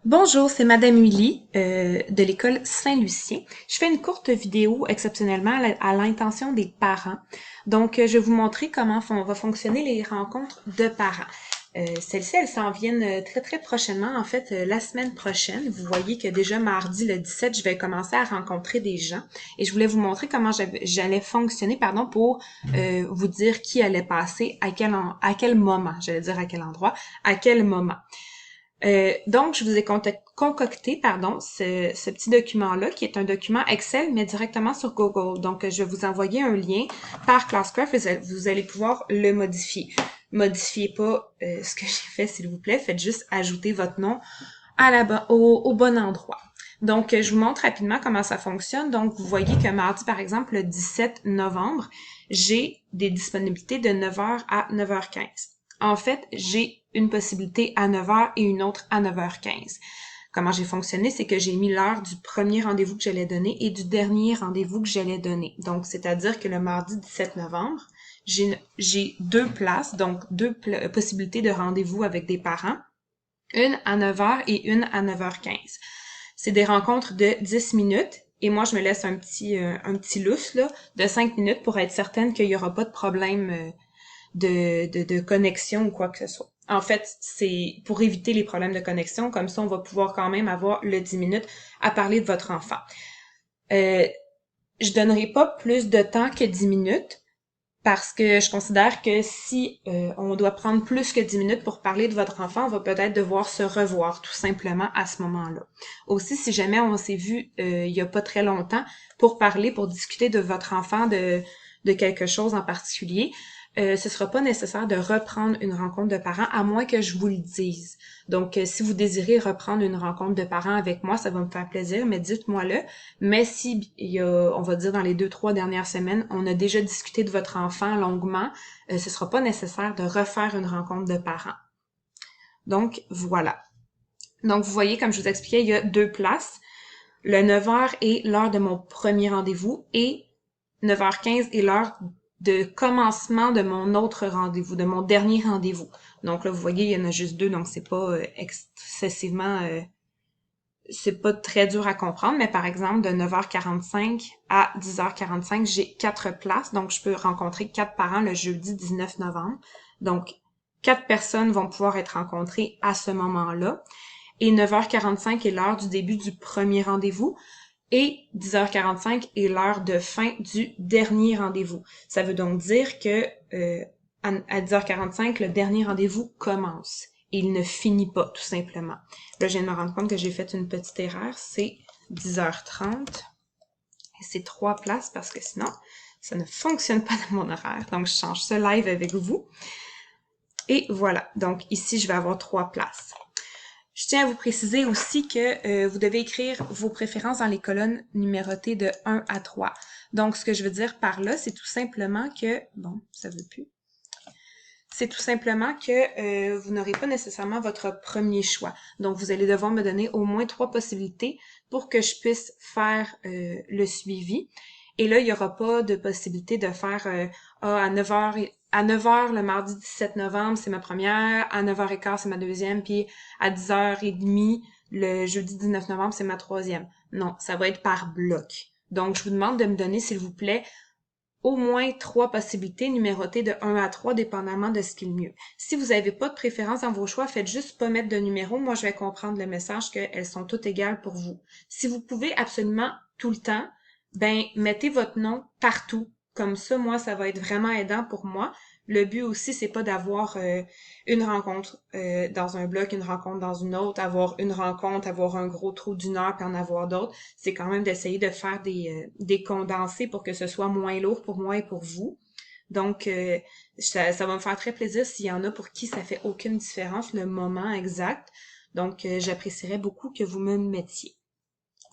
Bonjour, c'est Madame Uly de l'école Saint-Lucien. Je fais une courte vidéo exceptionnellement à l'intention des parents. Donc, je vais vous montrer comment va fonctionner les rencontres de parents. Celles-ci, elles s'en viennent très très prochainement, en fait la semaine prochaine. Vous voyez que déjà mardi le 17, je vais commencer à rencontrer des gens et je voulais vous montrer comment j'allais fonctionner pour vous dire qui allait passer à quel moment, j'allais dire à quel endroit, à quel moment. Donc, je vous ai concocté, ce petit document-là, qui est un document Excel, mais directement sur Google. Donc, je vais vous envoyer un lien par Classcraft et vous allez pouvoir le modifier. Modifiez pas ce que j'ai fait, s'il vous plaît. Faites juste ajouter votre nom au bon endroit. Donc, je vous montre rapidement comment ça fonctionne. Donc, vous voyez que mardi, par exemple, le 17 novembre, j'ai des disponibilités de 9h à 9h15. En fait, j'ai une possibilité à 9h et une autre à 9h15. Comment j'ai fonctionné, c'est que j'ai mis l'heure du premier rendez-vous que j'allais donner et du dernier rendez-vous que j'allais donner. Donc, c'est-à-dire que le mardi 17 novembre, j'ai deux places, donc possibilités de rendez-vous avec des parents, une à 9h et une à 9h15. C'est des rencontres de 10 minutes et moi, je me laisse un petit lousse là, de 5 minutes pour être certaine qu'il n'y aura pas de problème de connexion ou quoi que ce soit. En fait, c'est pour éviter les problèmes de connexion, comme ça, on va pouvoir quand même avoir le 10 minutes à parler de votre enfant. Euh, je donnerai pas plus de temps que 10 minutes parce que je considère que si on doit prendre plus que 10 minutes pour parler de votre enfant, on va peut-être devoir se revoir tout simplement à ce moment-là. Aussi, si jamais on s'est vu il y a pas très longtemps pour discuter de votre enfant, de quelque chose en particulier, ce sera pas nécessaire de reprendre une rencontre de parents à moins que je vous le dise. Donc, si vous désirez reprendre une rencontre de parents avec moi, ça va me faire plaisir, mais dites-moi-le. Mais si il y a, on va dire dans les 2-3 dernières semaines, on a déjà discuté de votre enfant longuement, ce sera pas nécessaire de refaire une rencontre de parents. Donc, voilà. Donc, vous voyez, comme je vous expliquais, il y a deux places. Le 9h est l'heure de mon premier rendez-vous et 9h15 est l'heure de commencement de mon autre rendez-vous, de mon dernier rendez-vous. Donc là, vous voyez, il y en a juste deux, donc c'est pas excessivement c'est pas très dur à comprendre, mais par exemple, de 9h45 à 10h45, j'ai 4 places, donc je peux rencontrer 4 parents le jeudi 19 novembre. Donc, 4 personnes vont pouvoir être rencontrées à ce moment-là. Et 9h45 est l'heure du début du premier rendez-vous. Et 10h45 est l'heure de fin du dernier rendez-vous. Ça veut donc dire que à 10h45, le dernier rendez-vous commence. Et il ne finit pas, tout simplement. Là, je viens de me rendre compte que j'ai fait une petite erreur. C'est 10h30. Et c'est 3 places parce que sinon, ça ne fonctionne pas dans mon horaire. Donc, je change ce live avec vous. Et voilà. Donc, ici, je vais avoir 3 places. Je tiens à vous préciser aussi que vous devez écrire vos préférences dans les colonnes numérotées de 1 à 3. Donc, ce que je veux dire par là, c'est tout simplement que... Bon, ça veut plus. C'est tout simplement que vous n'aurez pas nécessairement votre premier choix. Donc, vous allez devoir me donner au moins 3 possibilités pour que je puisse faire le suivi. Et là, il n'y aura pas de possibilité de faire à 9h, à 9h le mardi 17 novembre, c'est ma première, à 9h15, c'est ma deuxième, puis à 10h30 le jeudi 19 novembre, c'est ma troisième. Non, ça va être par bloc. Donc, je vous demande de me donner, s'il vous plaît, au moins 3 possibilités numérotées de 1 à 3, dépendamment de ce qui est le mieux. Si vous n'avez pas de préférence dans vos choix, faites juste pas mettre de numéro. Moi, je vais comprendre le message qu'elles sont toutes égales pour vous. Si vous pouvez absolument tout le temps, ben, mettez votre nom partout. Comme ça, moi, ça va être vraiment aidant pour moi. Le but aussi, c'est pas d'avoir une rencontre dans un bloc, une rencontre dans une autre, avoir une rencontre, avoir un gros trou d'1 heure, puis en avoir d'autres. C'est quand même d'essayer de faire des condensés pour que ce soit moins lourd pour moi et pour vous. Donc, ça va me faire très plaisir s'il y en a pour qui ça fait aucune différence, le moment exact. Donc, j'apprécierais beaucoup que vous me mettiez.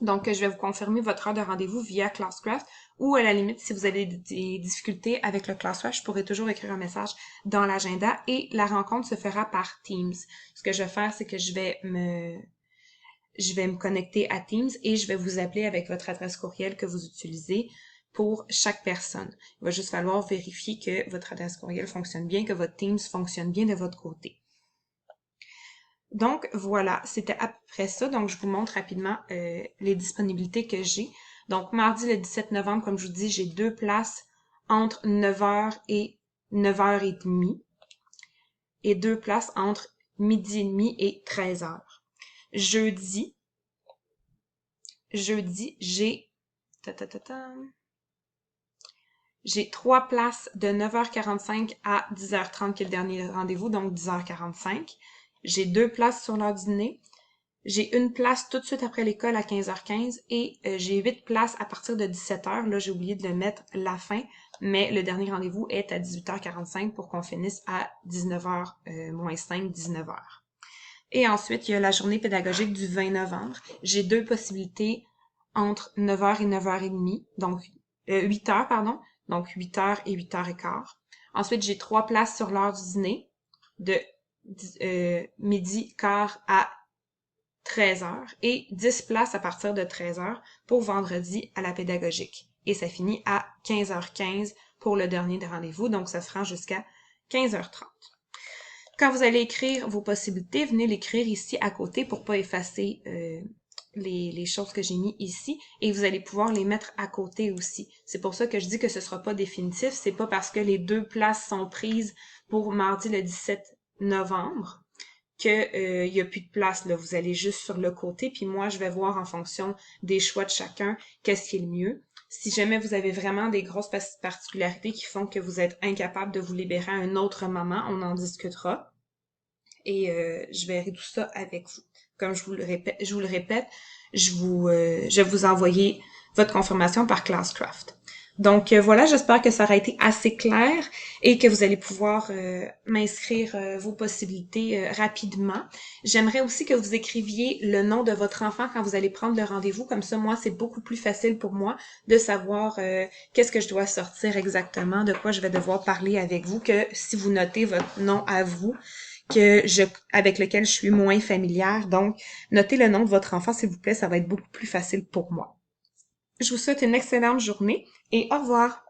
Donc, je vais vous confirmer votre heure de rendez-vous via Classcraft ou à la limite, si vous avez des difficultés avec le Classcraft, je pourrais toujours écrire un message dans l'agenda et la rencontre se fera par Teams. Ce que je vais faire, c'est que je vais me connecter à Teams et je vais vous appeler avec votre adresse courriel que vous utilisez pour chaque personne. Il va juste falloir vérifier que votre adresse courriel fonctionne bien, que votre Teams fonctionne bien de votre côté. Donc, voilà, c'était à peu près ça. Donc, je vous montre rapidement les disponibilités que j'ai. Donc, mardi le 17 novembre, comme je vous dis, j'ai 2 places entre 9h et 9h30 et 2 places entre midi et demi et 13h. Jeudi, j'ai j'ai 3 places de 9h45 à 10h30, qui est le dernier rendez-vous, donc 10h45. J'ai 2 places sur l'heure du dîner. J'ai une place tout de suite après l'école à 15h15 et j'ai 8 places à partir de 17h. Là, j'ai oublié de le mettre la fin, mais le dernier rendez-vous est à 18h45 pour qu'on finisse à 19h moins 5, 19h. Et ensuite, il y a la journée pédagogique du 20 novembre. J'ai 2 possibilités entre 9h et 9h30, donc 8h, pardon, donc 8h et 8h15. Ensuite, j'ai 3 places sur l'heure du dîner de midi quart à 13h et 10 places à partir de 13h pour vendredi à la pédagogique. Et ça finit à 15h15 pour le dernier des rendez-vous, donc ça se rend jusqu'à 15h30. Quand vous allez écrire vos possibilités, venez l'écrire ici à côté pour pas effacer les choses que j'ai mis ici et vous allez pouvoir les mettre à côté aussi. C'est pour ça que je dis que ce sera pas définitif, c'est pas parce que les 2 places sont prises pour mardi le 17 novembre que y a plus de place là, vous allez juste sur le côté puis moi je vais voir en fonction des choix de chacun qu'est-ce qui est le mieux. Si jamais vous avez vraiment des grosses particularités qui font que vous êtes incapable de vous libérer à un autre moment, on en discutera et je verrai tout ça avec vous. Comme je vous le répète, je vais vous envoyer votre confirmation par Classcraft. Donc voilà, j'espère que ça aura été assez clair et que vous allez pouvoir m'inscrire vos possibilités rapidement. J'aimerais aussi que vous écriviez le nom de votre enfant quand vous allez prendre le rendez-vous. Comme ça, moi, c'est beaucoup plus facile pour moi de savoir qu'est-ce que je dois sortir exactement, de quoi je vais devoir parler avec vous, que si vous notez votre nom à vous, avec lequel je suis moins familière. Donc, notez le nom de votre enfant, s'il vous plaît, ça va être beaucoup plus facile pour moi. Je vous souhaite une excellente journée et au revoir!